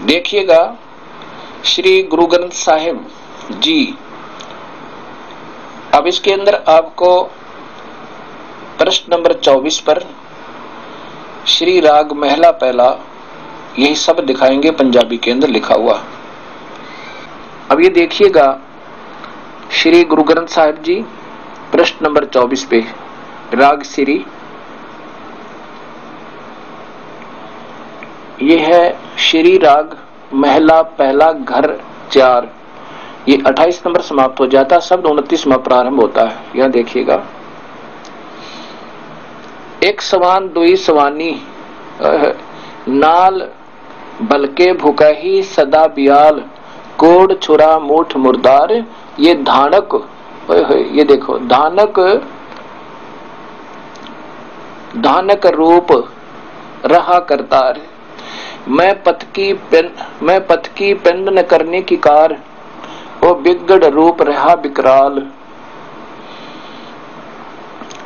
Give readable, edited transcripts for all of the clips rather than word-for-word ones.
देखिएगा श्री गुरु ग्रंथ साहिब जी। अब इसके अंदर आपको प्रश्न नंबर 24 पर श्री राग महला पहला यही सब दिखाएंगे, पंजाबी के अंदर लिखा हुआ। अब ये देखिएगा श्री गुरु ग्रंथ साहिब जी प्रश्न नंबर 24 पे राग श्री, ये है श्री राग महला पहला घर 4। ये 28 नंबर समाप्त हो जाता, शब्द 29 में प्रारंभ होता है। यह देखिएगा, एक सवान दुई सवानी नाल बलके भुकही सदा बियाल कोड छुरा मूठ मुर्दार। ये धानक, ये देखो धानक रूप रहा करतार। मैं पथ की पेंड न करने की कार, वो बिगड़ रूप रहा विकराल।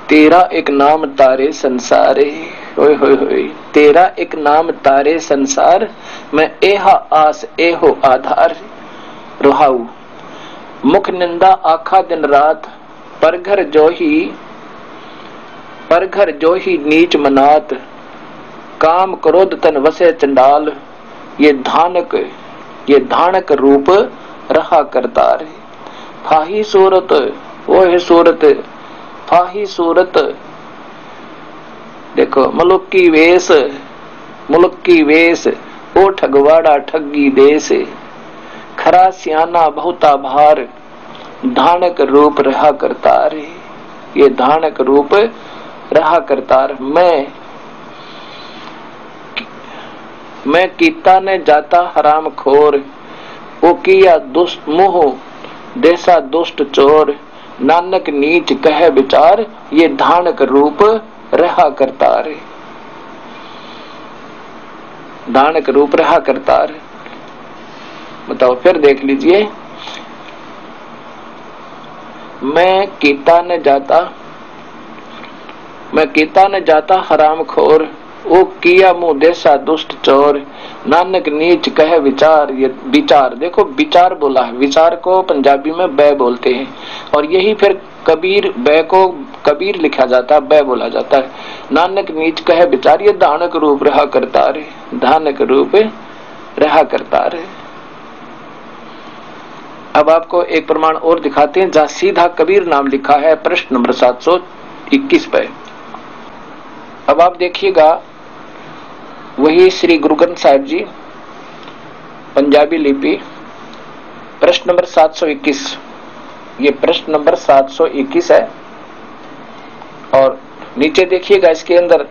तेरा एक नाम तारे संसारे, होय होय होय, तेरा एक नाम तारे संसार। मैं एहा आस एहो आधार रोहाऊ। मुख निंदा आखा दिन रात, पर घर जो ही नीच मनात। काम क्रोध तन वसे चंडाल। ये धानक रूप रहा करतार। फाही सूरत, वो है सूरत, फाही सूरत। देखो मुल्क की वेश, ओ ठगवाड़ा ठगी देश। खरा सियाना बहुता भार, धानक रूप रहा करतार। ये धानक रूप रहा करतार। मैं कीता ने जाता हराम खोर, वो किया दुष्ट मुह देसा दुष्ट चोर। नानक नीच कह विचार, ये धानक रूप रहा करतार। धानक रूप रहा करतार। बताओ फिर देख लीजिए, मैं कीता न जाता हराम खोर, वो किया मुंह देसा दुष्ट चोर। नानक नीच कह विचार। ये विचार देखो, विचार बोला है, विचार को पंजाबी में बै बोलते हैं, और यही फिर कबीर बै को कबीर लिखा जाता है, बै बोला जाता है। नानक नीच कह विचार, ये धानक रूप रहा करतार। धानक रूप रहा करतार। अब आपको एक प्रमाण और दिखाते हैं जहां सीधा कबीर नाम लिखा है, प्रश्न नंबर 721 पे। अब आप देखिएगा वही श्री गुरु ग्रंथ साहिब जी पंजाबी लिपि प्रश्न नंबर 721। ये प्रश्न नंबर 721 है, और नीचे देखिएगा इसके अंदर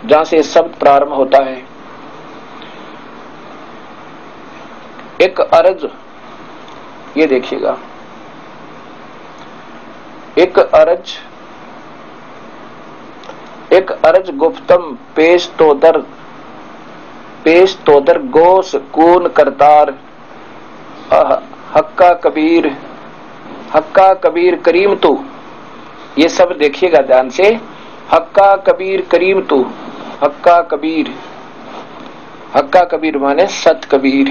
जहां से शब्द प्रारंभ होता है, एक अरज। ये देखिएगा, एक अरज गुप्तम पेश तोदर गोस कून करतार। हक्का कबीर करीम तू। ये सब देखिएगा ध्यान से, हक्का कबीर करीम तू। हक्का कबीर माने सत कबीर।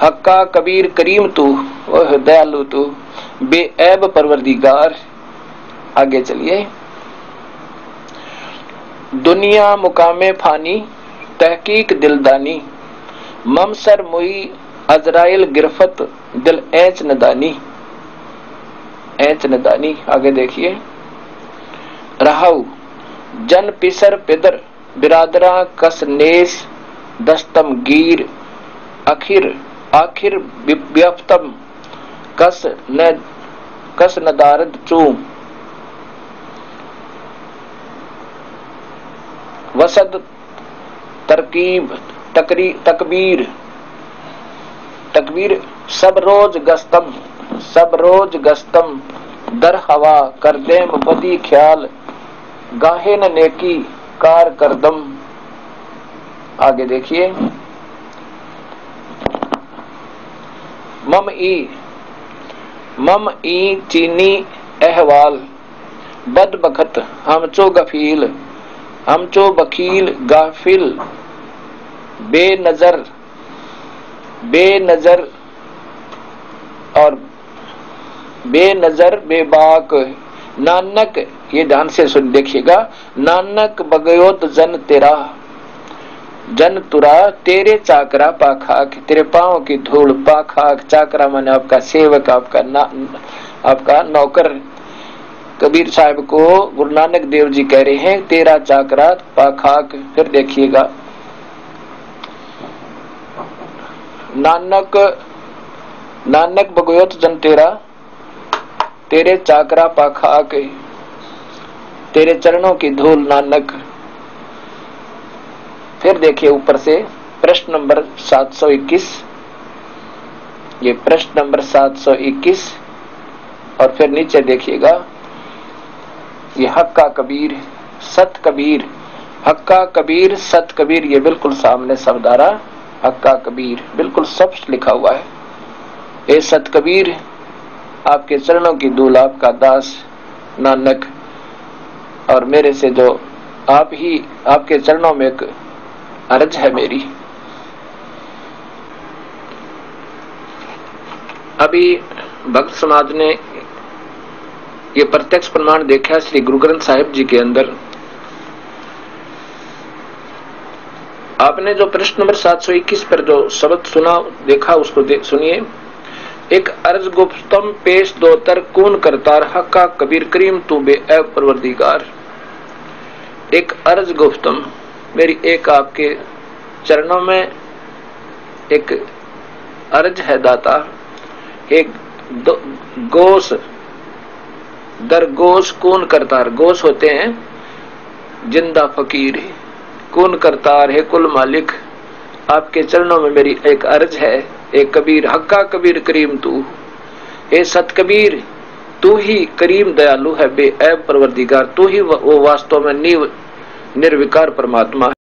हक्का कबीर करीम तू, ओह दयालु तू, बेऐब परवरदिगार। आगे चलिए, दुनिया मुकामे फानी तहकीक दिलदानी। ममसर मुई अजराइल गिरफत दिल ऐच नदानी। आगे देखिए, रहाऊ जन पिसर पिदर बिरादरा कस नेस दस्तम गीर। आखिर व्यफ्तम कस नदारद चू। वसद तरकीब तकबीर सब रोज गस्तम दर हवा कर देम बदी ख्याल। गाहे न नेकी कार करदम। आगे देखिए, मम ई चीनी अहवाल बद बखत हमचो बखील गाफिल बेनजर बेनजर और बेनजर बेबाक नानक, ये ध्यान से सुन देखिएगा। नानक बगयोत जन तेरा, जन तुरा तेरे चाकरा पाखाक, तेरे पांव की धूल, पाखाक चाकरा माने आपका सेवक, आपका नौकर। कबीर साहब को गुरु नानक देव जी कह रहे हैं तेरा चाकरा पाखाक। फिर देखिएगा, नानक नानक बगयोत जन तेरा, तेरे चाकरा पाखाक, तेरे चरणों की धूल नानक। फिर देखिए ऊपर से प्रश्न नंबर 721, ये प्रश्न नंबर 721। और फिर नीचे देखिएगा, ये हक्का कबीर सत कबीर, हक्का कबीर सत कबीर, ये बिल्कुल सामने शब्द आ रहा, हक्का कबीर बिल्कुल सब लिखा हुआ है। ए सत कबीर, आपके चरणों की धूल आपका दास नानक, और मेरे से जो आप ही, आपके चरणों में एक अर्ज है मेरी। अभी भक्त समाज ने ये प्रत्यक्ष प्रमाण देखा श्री गुरु ग्रंथ साहिब जी के अंदर। आपने जो प्रश्न नंबर 721 पर जो शब्द सुना देखा उसको सुनिए। एक अर्ज गुफ्तम पेश दो तर कौन करतार, हक्का कबीर करीम तू बे ऐब परवरदिगार। एक अर्ज गुफ्तम, मेरी एक आपके चरणों में एक अर्ज है दाता। एक गोश दर गोश कौन करतार, गोश होते हैं जिंदा फकीर, कौन करतार है कुल मालिक, आपके चरणों में मेरी एक अर्ज है। एक कबीर हक्का कबीर करीम तू, ए सत कबीर तू ही करीम दयालु है, बे ऐब परवरदिगार, तू ही वो वास्तव में निर्विकार परमात्मा है।